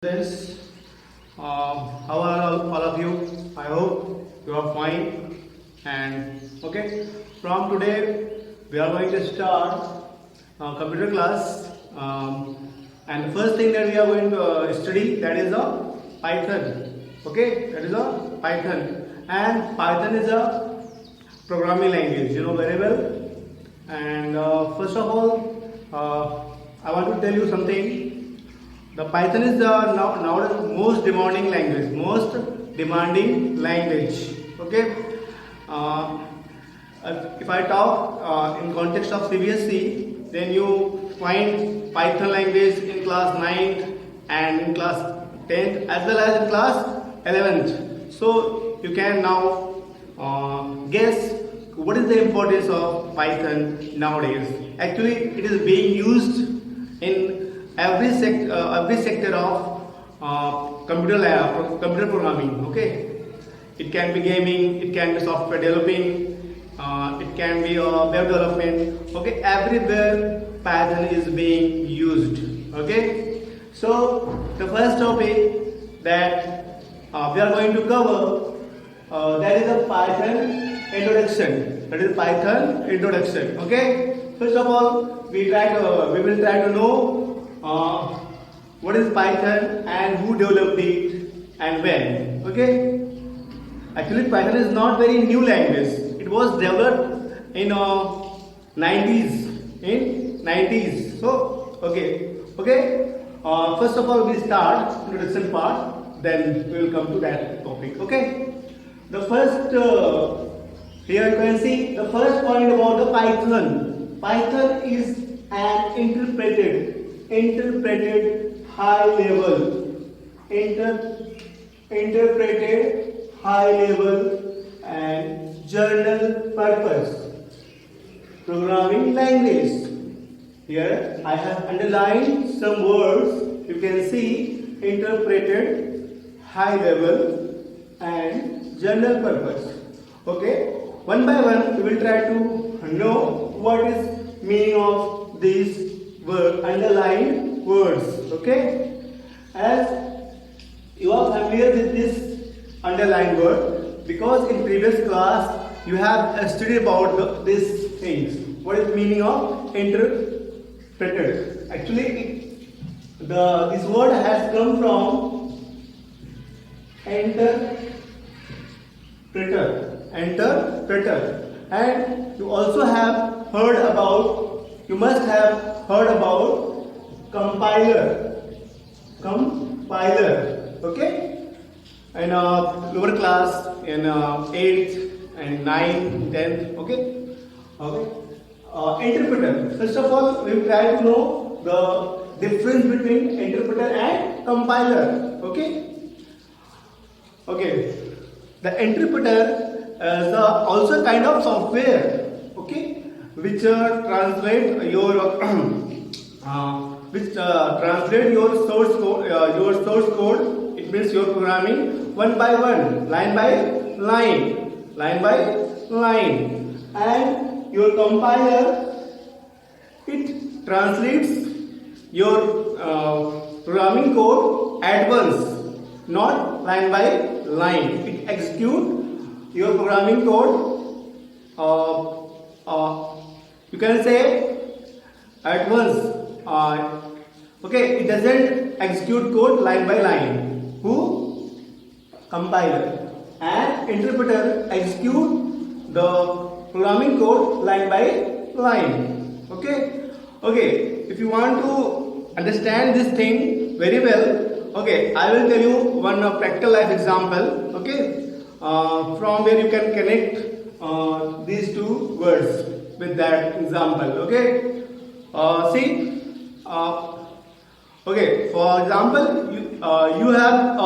Friends, how are all of you? I hope you are fine. And okay, from today we are going to start computer class. And the first thing that we are going to study, that is a Python. Okay, that is a Python. And Python is a programming language, you know very well. And first of all, I want to tell you something. The Python is the now the most demanding language, Okay. Uh, if I talk in context of CBSE, then you find Python language in class 9th and in class 10th as well as in class 11th. So you can now guess what is the importance of Python nowadays. Actually, it is being used in every sector of computer programming. Okay, it can be gaming, it can be software developing, it can be web development. Okay, everywhere Python is being used. Okay, so the first topic that we are going to cover, that is a Python introduction. Okay, first of all we will try to know what is Python and who developed it and when. Okay, actually Python is not very new language. It was developed in 90s. So okay. First of all we start introduction part, then we will come to that topic. Okay, the first here you can see the first point about the Python. Python is an interpreted high level and general purpose programming language. Here I have underlined some words. You can see interpreted, high level and general purpose. Okay, one by one we will try to know what is meaning of these underlined words. Okay, as you are familiar with this underlined word because in previous class you have studied about these things. What is meaning of interpreted? Actually this word has come from interpreter, and you also have heard about, you must have heard about compiler. Okay, in lower class in 8th and 9th, 10th. Okay. Interpreter. First of all, we will try to know the difference between interpreter and compiler. Okay. The interpreter is also kind of software. Okay, which translate your translate your source code. It means your programming one by one, line by line, and your compiler, it translates your programming code at once, not line by line. It executes your programming code. You can say at once. Okay, it doesn't execute code line by line. Who? Compiler. And interpreter execute the programming code line by line. Okay. If you want to understand this thing very well, okay, I will tell you one practical life example. Okay, from where you can connect these two words with that example. Okay, see. Okay, for example, you have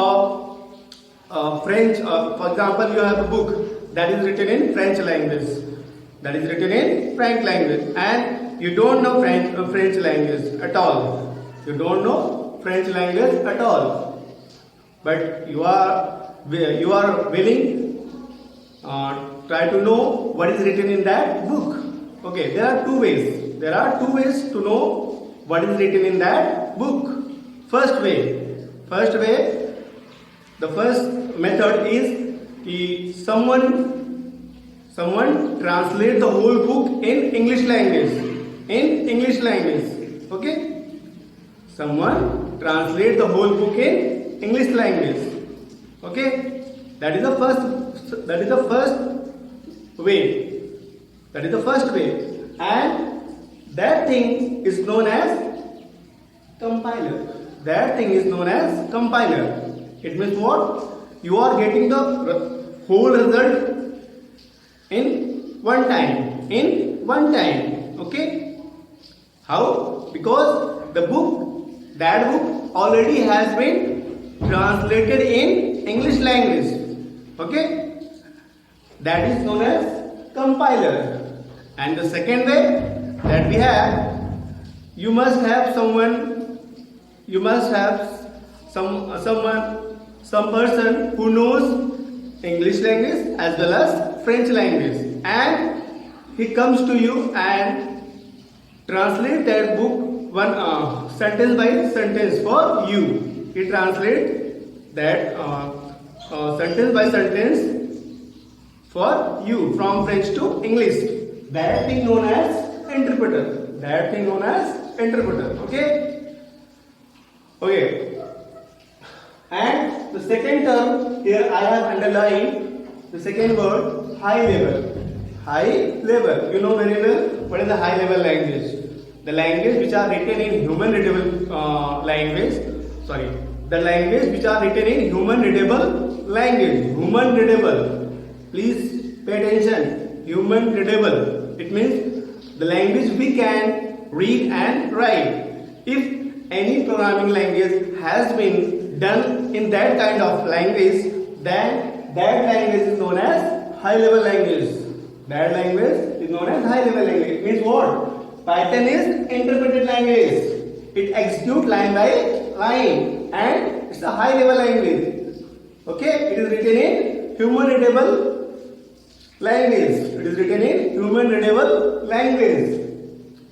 French. For example, you have a book that is written in French language. And you don't know French language at all. But you are willing try to know what is written in that book. Okay, there are two ways to know what is written in that book. First way, First way, the first method is कि someone translate the whole book in English language. In English language, okay? Someone translate the whole book in English language, okay? That is the first. That is the first way. That is the first way, and that thing is known as compiler. That thing is known as compiler. It means what? You are getting the whole result in one time. In one time. Okay? How? Because the book, that book already has been translated in English language. Okay? That is known as compiler. And the second way that we have, you must have someone, you must have some person who knows English language as well as French language, and he comes to you and translate that book one sentence by sentence for you. He translates that sentence by sentence for you from French to English. That thing known as interpreter. That thing known as interpreter. Okay? Okay. And the second term here I have underlined the second word, high level. High level. You know very well what is the high level language. The language which are written in human readable language. Sorry. The language which are written in human readable language. Human readable. Please pay attention. Human readable. It means the language we can read and write. If any programming language has been done in that kind of language, then that language is known as high level language. That language is known as high level language. It means what? Python is interpreted language. It executes line by line, and it's a high level language. Okay? It is written in human readable language. It is written in human readable language.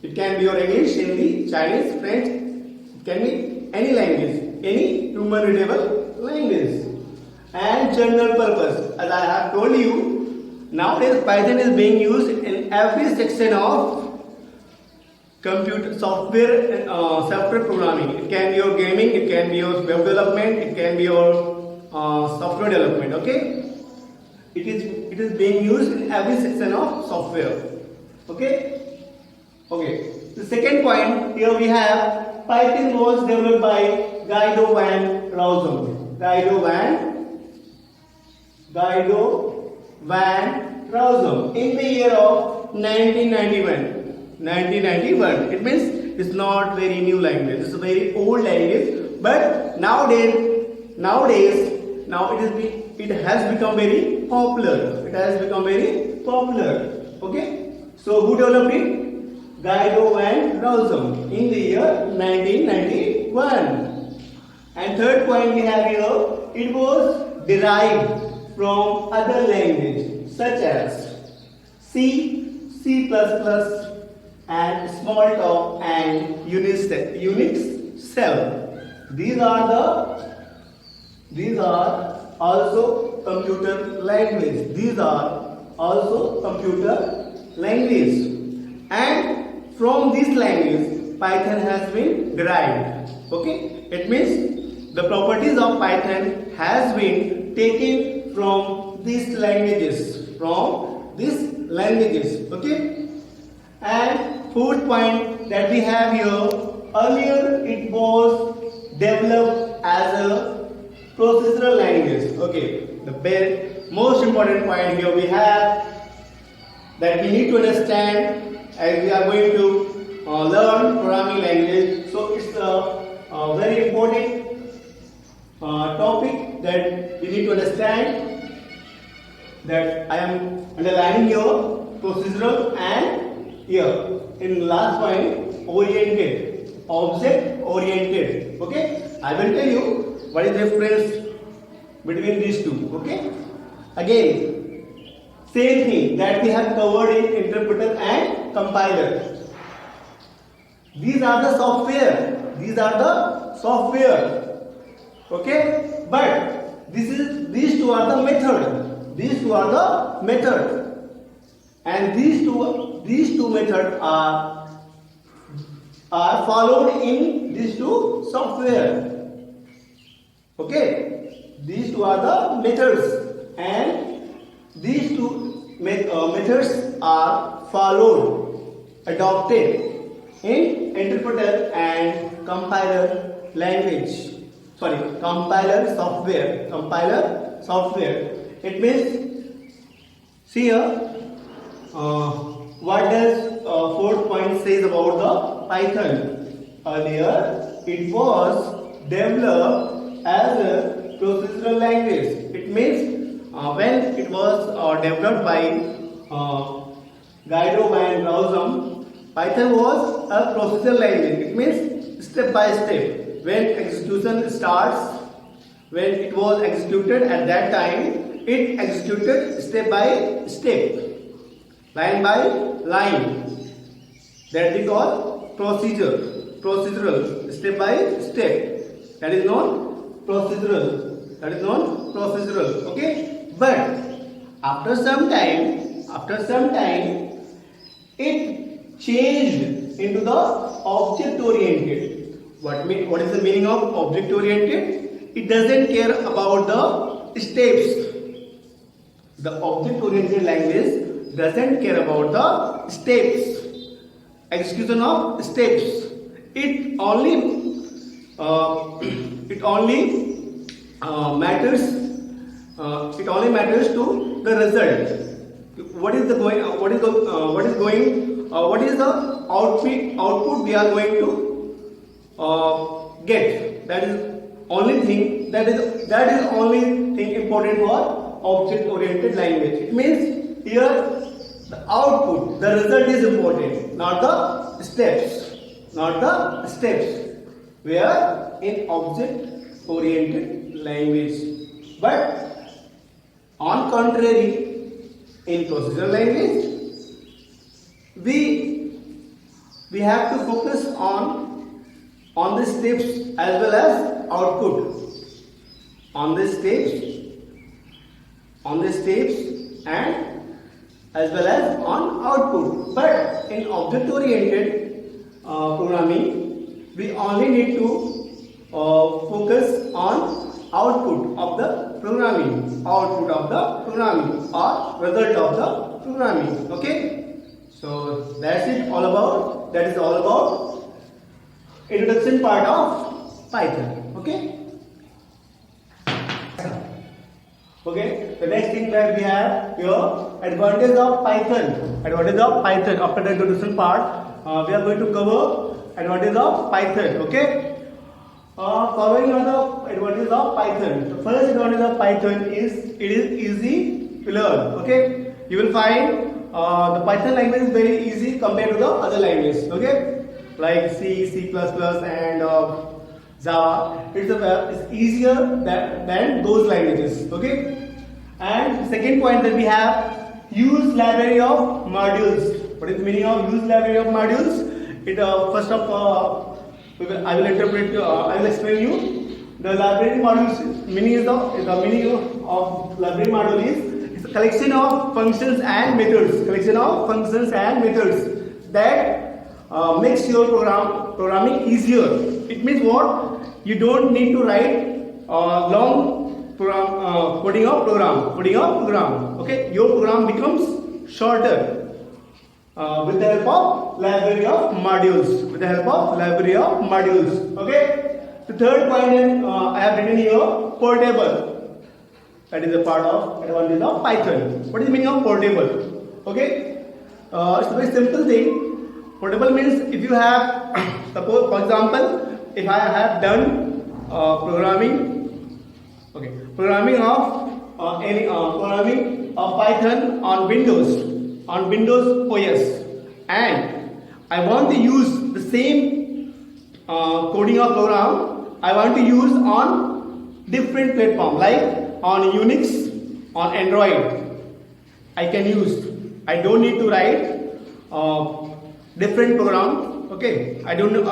It can be your English, Hindi, Chinese, French. It can be any language, any human readable language. And general purpose. As I have told you, nowadays Python is being used in every section of computer software programming. It can be your gaming, it can be your web development, it can be your software development. Okay. It is being used in every section of software. Okay? Okay. The second point here we have Python was developed by Guido van Rossum. Guido van Rossum in the year of 1991. 1991. It means it's not very new language. It's a very old language. But nowadays, it has become very popular. It has become very popular. Okay? So who developed it? Guido van Rossum in the year 1991. And third point we have here, it was derived from other languages such as C, C++, and Smalltalk and Unix Shell. These are also computer language. These are also computer language. And from this language, Python has been derived. Okay? It means the properties of Python has been taken from these languages. Okay? And fourth point that we have here, earlier it was developed as a procedural language. Okay, the most important point here we have that we need to understand as we are going to learn programming language. So it's a very important topic that we need to understand, that I am underlining here procedural and here in last point oriented, object oriented. Okay, I will tell you what is the difference between these two. Okay, again same thing that we have covered in interpreter and compiler. These are the software. Okay, but these two are the method. These two are the method, and these two methods are followed in these two software. Okay, these two are the methods, and these two methods are followed, adopted in interpreter and compiler language. Sorry, compiler software. It means, see here, what does fourth point says about the Python? Earlier, it was developed as a procedural language. It means when it was developed by Guido van Rossum, Python was a procedural language. It means step by step. When execution starts, when it was executed at that time, it executed step by step, line by line. That we call procedural, step by step. That is known procedural. Okay, but after some time, it changed into the object oriented. What is the meaning of object oriented? It doesn't care about the steps. The object oriented language doesn't care about the steps, execution of steps. It only matters to the result. What is the output we are going to get. That is only thing important for object oriented language. It means here the output, the result is important, not the steps. Where in object oriented language. But on contrary, in procedural language, we have to focus on the steps as well as output. On the steps and as well as on output. But in object oriented programming, we only need to focus on output of the programming or result of the programming. Okay, so that is all about introduction part of Python. Okay, the next thing that we have here, advantage of Python. After the introduction part, we are going to cover advantage of Python. Okay, following are the advantages of Python. The first advantage of Python is it is easy to learn. Okay, you will find the Python language is very easy compared to the other languages. Okay, like C, C++, and Java. It's easier than those languages. Okay, and second point that we have, use library of modules. What is the meaning of use library of modules? First of all, I will explain you. The library modules meaning is the meaning of library module is a collection of functions and methods. That makes your programming easier. It means what? You don't need to write long coding of program. Okay, your program becomes shorter with the help of library of modules. Okay. The third point I have written here, portable. That is a part of advantage of Python. What is the meaning of portable? Okay, it's a very simple thing. Portable means if you have, suppose for example, if I have done programming of Python on Windows OS, and I want to use the same coding of program I want to use on different platform, like on Unix, on Android. I can use. I don't need to write different program. Okay, I don't need to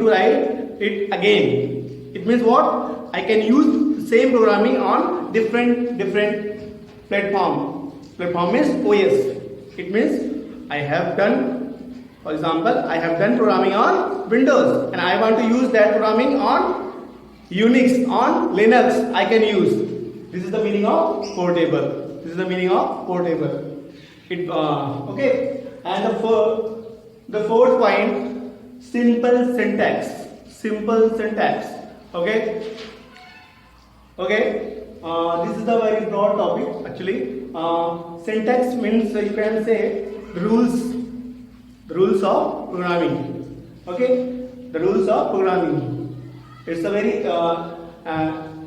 write it again. It means what? I can use same programming on different platform. Platform is OS. It means I have done, for example, I have done programming on Windows and I want to use that programming on Unix, on Linux. I can use. This is the meaning of portable. This is the meaning of portable. Okay. And the fourth point, simple syntax. Simple syntax. Okay. Okay. This is the very broad topic actually. Syntax means you can say the rules of programming. Okay, the rules of programming. It's a very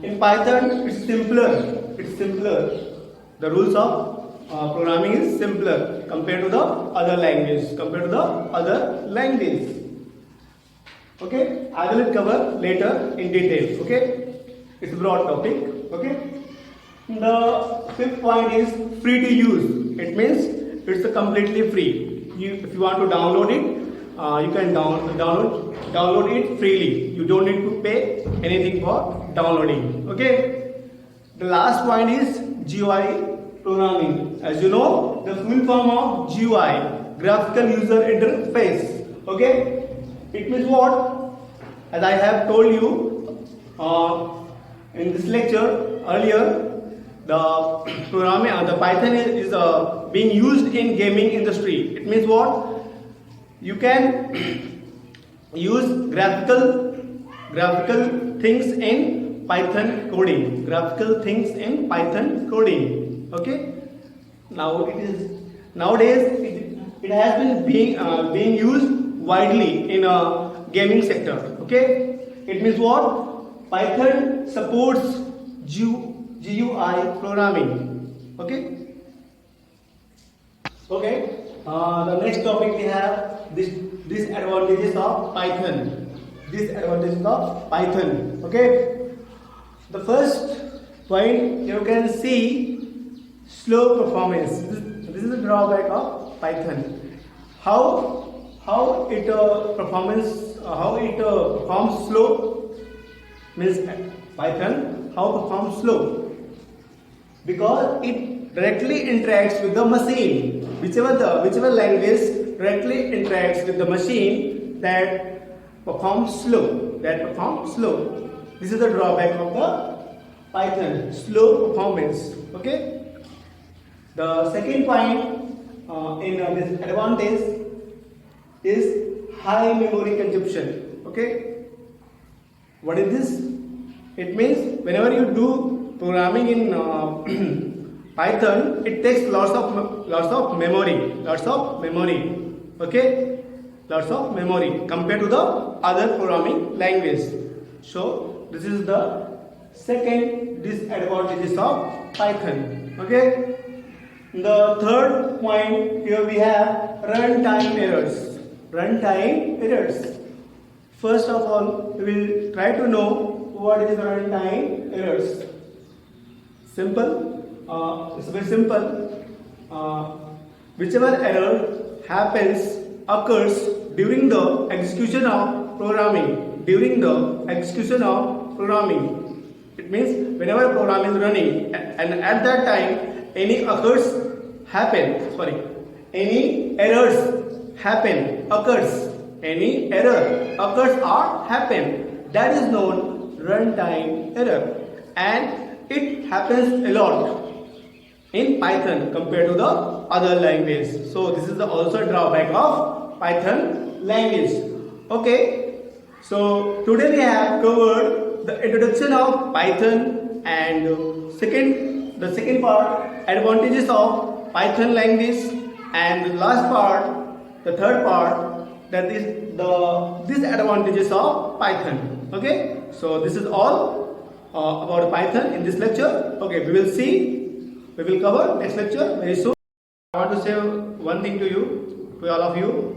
in Python it's simpler. It's simpler. The rules of programming is simpler compared to the other language. Okay, I will cover later in detail. Okay, it's a broad topic. Okay, the fifth point is free to use. It means it's a completely free. If you want to download it, you can download it freely. You don't need to pay anything for downloading. Okay, the last point is GUI programming. As you know, the full form of GUI, graphical user interface. Okay, it means what? As I have told you in this lecture earlier, the Python is being used in gaming industry. It means what? You can use graphical things in Python coding. Okay. Nowadays it has been being used widely in a gaming sector. Okay. It means what? Python supports GUI programming. Okay. Okay. The next topic we have disadvantages of Python. Okay. The first point you can see slow performance. This is the drawback of Python. How it performs slow means Python performs slow because it directly interacts with the machine. Whichever language directly interacts with the machine, that performs slow. This is the drawback of the Python, slow performance. Okay. The second point in this advantage is high memory consumption. Okay. What is this? It means whenever you do programming in Python, it takes lots of memory. Okay, lots of memory compared to the other programming language. So this is the second disadvantages of Python. Okay. The third point here we have runtime errors. First of all, we will try to know what is runtime errors. Simple. It's very simple. Whichever error occurs during the execution of programming. It means whenever a program is running and at that time any errors happen, that is known runtime error, and it happens a lot in Python compared to the other language. So this is also a drawback of Python language. Okay, so today we have covered the introduction of Python and the second part, advantages of Python language, and the last part, the third part, that is the disadvantages of Python. Okay, so this is all about Python in this lecture. Okay, we will cover next lecture very soon. I want to say one thing to all of you.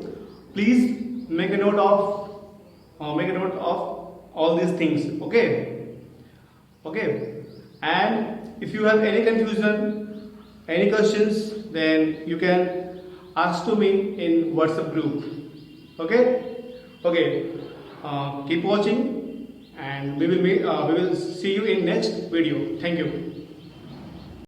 Please make a note of all these things. Okay. And if you have any confusion, any questions, then you can ask to me in WhatsApp group. Okay. Keep watching and we will see you in next video. Thank you.